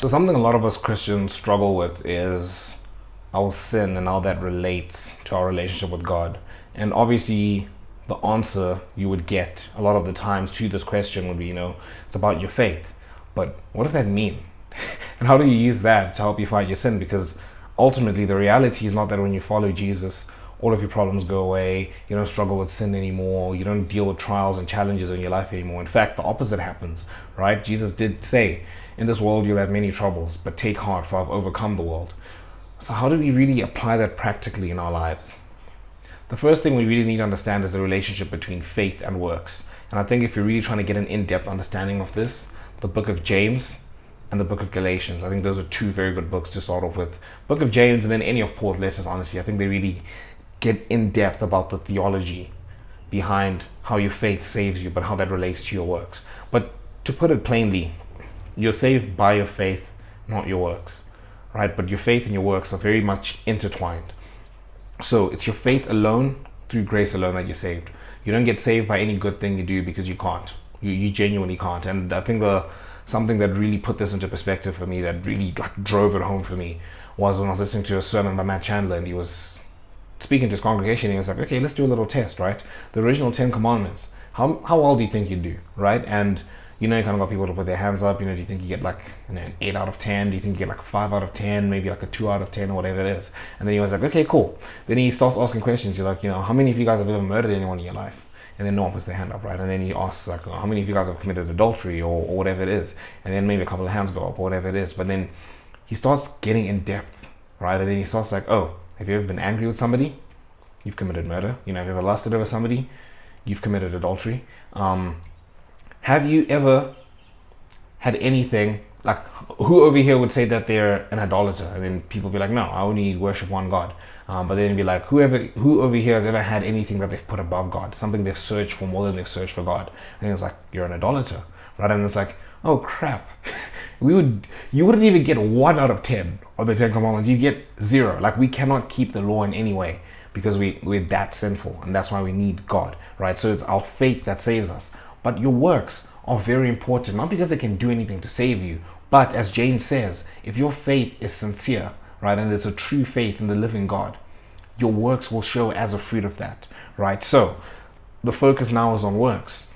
So something a lot of us Christians struggle with is our sin and how that relates to our relationship with God. And obviously, the answer you would get a lot of the times to this question would be, it's about your faith. But what does that mean? And how do you use that to help you fight your sin? Because ultimately, the reality is not that when you follow Jesus, all of your problems go away, you don't struggle with sin anymore, you don't deal with trials and challenges in your life anymore. In fact, the opposite happens, right? Jesus did say, in this world you'll have many troubles, but take heart, for I've overcome the world. So how do we really apply that practically in our lives? The first thing we really need to understand is the relationship between faith and works. And I think if you're really trying to get an in-depth understanding of this, the book of James and the book of Galatians, I think those are two very good books to start off with. Book of James and then any of Paul's letters, honestly, I think they really get in depth about the theology behind how your faith saves you, but how that relates to your works. But to put it plainly, you're saved by your faith, not your works, right? But your faith and your works are very much intertwined. So it's your faith alone, through grace alone, that you're saved. You don't get saved by any good thing you do, because you can't. You genuinely can't. And I think something that really put this into perspective for me, that really drove it home for me, was when I was listening to a sermon by Matt Chandler, and he was speaking to his congregation. He was like, okay, let's do a little test, right? The original 10 commandments, how well do you think you do, right? And you kind of got people to put their hands up. Do you think you get an 8 out of 10? Do you think you get a 5 out of 10? Maybe a 2 out of 10 or whatever it is. And then he was like, okay, cool. Then he starts asking questions. You're like, how many of you guys have ever murdered anyone in your life? And then no one puts their hand up, right? And then he asks, how many of you guys have committed adultery or whatever it is? And then maybe a couple of hands go up or whatever it is. But then he starts getting in depth, right? And then he starts like, oh, have you ever been angry with somebody? You've committed murder. Have you ever lusted over somebody? You've committed adultery. Have you ever had anything, who over here would say that they're an idolater? And then people be like, no, I only worship one God. But then be like, who over here has ever had anything that they've put above God, something they've searched for more than they've searched for God? And it's like, you're an idolater, right? And it's like, oh crap, you wouldn't even get 1 out of 10 of the 10 commandments. You get 0. We cannot keep the law in any way, because we're that sinful, and that's why we need God, right? So it's our faith that saves us. But your works are very important, not because they can do anything to save you, but as James says, if your faith is sincere, right, and it's a true faith in the living God, your works will show as a fruit of that, right? So the focus now is on works.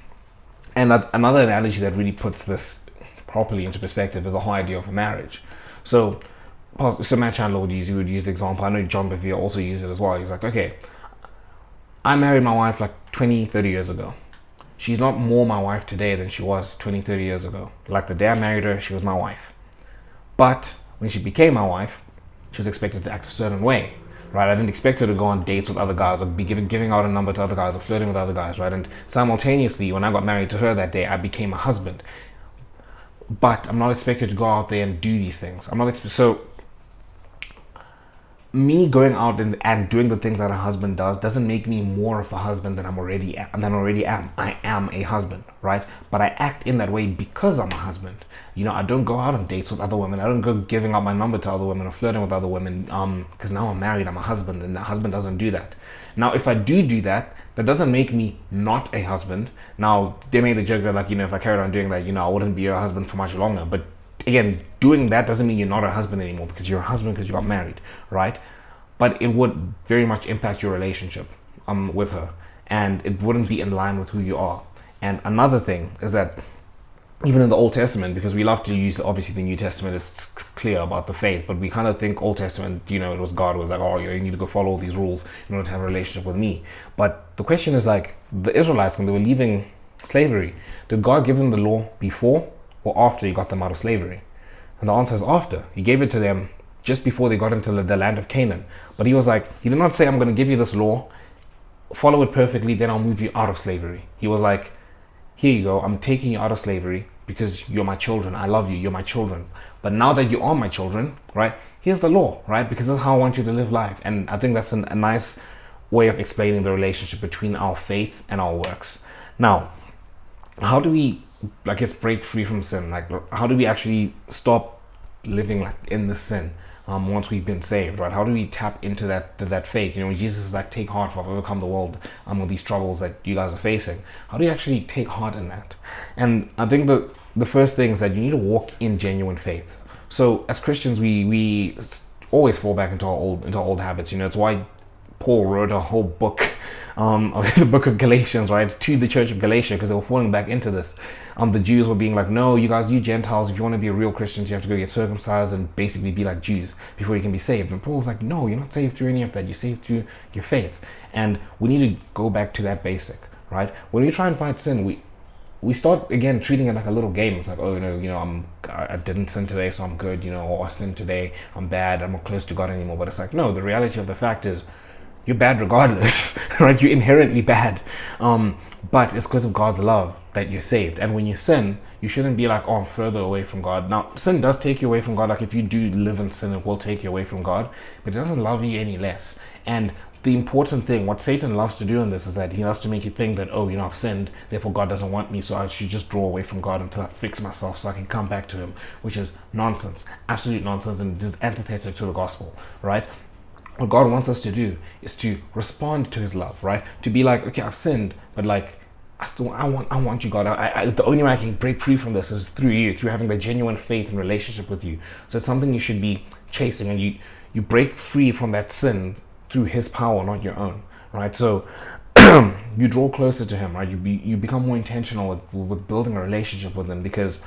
And another analogy that really puts this properly into perspective is the whole idea of a marriage. So Matt Chandler would use the example. I know John Bevere also used it as well. He's like, okay, I married my wife 20, 30 years ago. She's not more my wife today than she was 20, 30 years ago. The day I married her, she was my wife. But when she became my wife, she was expected to act a certain way, right? I didn't expect her to go on dates with other guys or be giving out a number to other guys or flirting with other guys, right? And simultaneously, when I got married to her that day, I became a husband. But I'm not expected to go out there and do these things. So me going out and doing the things that a husband doesn't make me more of a husband than I already am. I am a husband, right? But I act in that way because I'm a husband. I don't go out on dates with other women. I don't go giving out my number to other women or flirting with other women because now I'm married, I'm a husband, and a husband doesn't do that. Now, if I do that, that doesn't make me not a husband. Now, they made the joke that if I carried on doing that, I wouldn't be a husband for much longer. But again, doing that doesn't mean you're not a husband anymore, because you're a husband because you got married, right? But it would very much impact your relationship with her, and it wouldn't be in line with who you are. And another thing is that even in the Old Testament, because we love to use obviously the New Testament, it's clear about the faith, but we kind of think Old Testament, it was God was like, oh, you need to go follow all these rules in order to have a relationship with me. But the question is the Israelites, when they were leaving slavery, did God give them the law before or after he got them out of slavery? And the answer is after. He gave it to them just before they got into the land of Canaan. But he did not say, I'm going to give you this law, follow it perfectly, then I'll move you out of slavery. He was like, here you go, I'm taking you out of slavery because you're my children. I love you, you're my children. But now that you are my children, right, here's the law, right? Because this is how I want you to live life. And I think that's a nice way of explaining the relationship between our faith and our works. Now, how do we, break free from sin? How do we actually stop living in the sin once we've been saved, right? How do we tap into that faith? When Jesus is take heart, for I've overcome the world with these troubles that you guys are facing. How do you actually take heart in that? And I think the first thing is that you need to walk in genuine faith. So as Christians, we always fall back into our old habits. You know, it's why Paul wrote a whole book, the book of Galatians, right, to the church of Galatia, because they were falling back into this. The Jews were being like, no, you guys, you Gentiles, if you want to be a real Christian, you have to go get circumcised and basically be like Jews before you can be saved. And Paul's like, no, you're not saved through any of that. You're saved through your faith. And we need to go back to that basic, right? When we try and fight sin, we start again treating it like a little game. It's like, oh, I didn't sin today, so I'm good, or I sinned today, I'm bad, I'm not close to God anymore. But it's like, no, the reality of the fact is you're bad regardless, right? You're inherently bad. But it's because of God's love that you're saved. And when you sin, you shouldn't be like, oh, I'm further away from God. Now, sin does take you away from God. Like if you do live in sin, it will take you away from God, but it doesn't love you any less. And the important thing, what Satan loves to do in this, is that he loves to make you think that, oh, I've sinned, therefore God doesn't want me, so I should just draw away from God until I fix myself so I can come back to him, which is nonsense, absolute nonsense, and it is antithetic to the gospel, right? What God wants us to do is to respond to his love, right? To be like, okay, I've sinned, but like, I want you, God. The only way I can break free from this is through you, through having the genuine faith and relationship with you. So it's something you should be chasing, and you break free from that sin through his power, not your own, right? So you draw closer to him, right? You become more intentional with building a relationship with him, because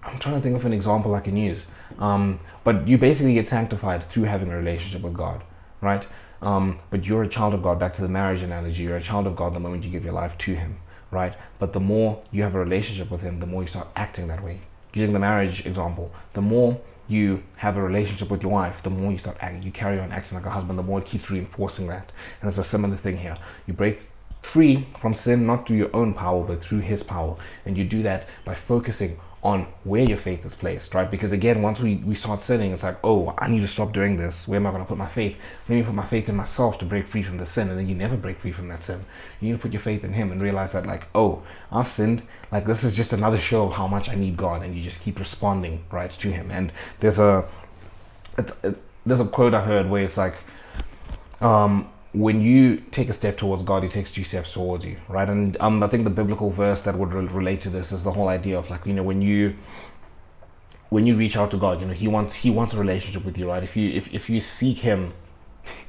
I'm trying to think of an example I can use. But you basically get sanctified through having a relationship with God, right? But you're a child of God. Back to the marriage analogy, you're a child of God the moment you give your life to him, right? But the more you have a relationship with him, the more you start acting that way. Using the marriage example, the more you have a relationship with your wife, the more you start acting, you carry on acting like a husband, the more it keeps reinforcing that. And it's a similar thing here. You break free from sin, not through your own power, but through his power. And you do that by focusing on where your faith is placed, right? Because again, once we start sinning, it's like, oh, I need to stop doing this. Where am I going to put my faith? Let me put my faith in myself to break free from the sin. And then you never break free from that sin. You need to put your faith in him and realize that, like, oh, I've sinned. Like, this is just another show of how much I need God. And you just keep responding, right, to him. And there's a quote I heard where it's like, when you take a step towards God, he takes 2 steps towards you, right? And I think the biblical verse that would relate to this is the whole idea of, like, when you reach out to God, he wants a relationship with you, right? If you seek him,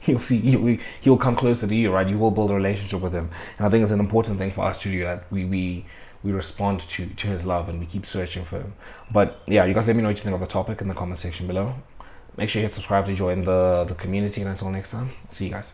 he'll come closer to you, right? You will build a relationship with him. And I think it's an important thing for us to do, that we respond to his love, and we keep searching for him. But yeah, you guys let me know what you think of the topic in the comment section below. Make sure you hit subscribe to join the community, and until next time, see you guys.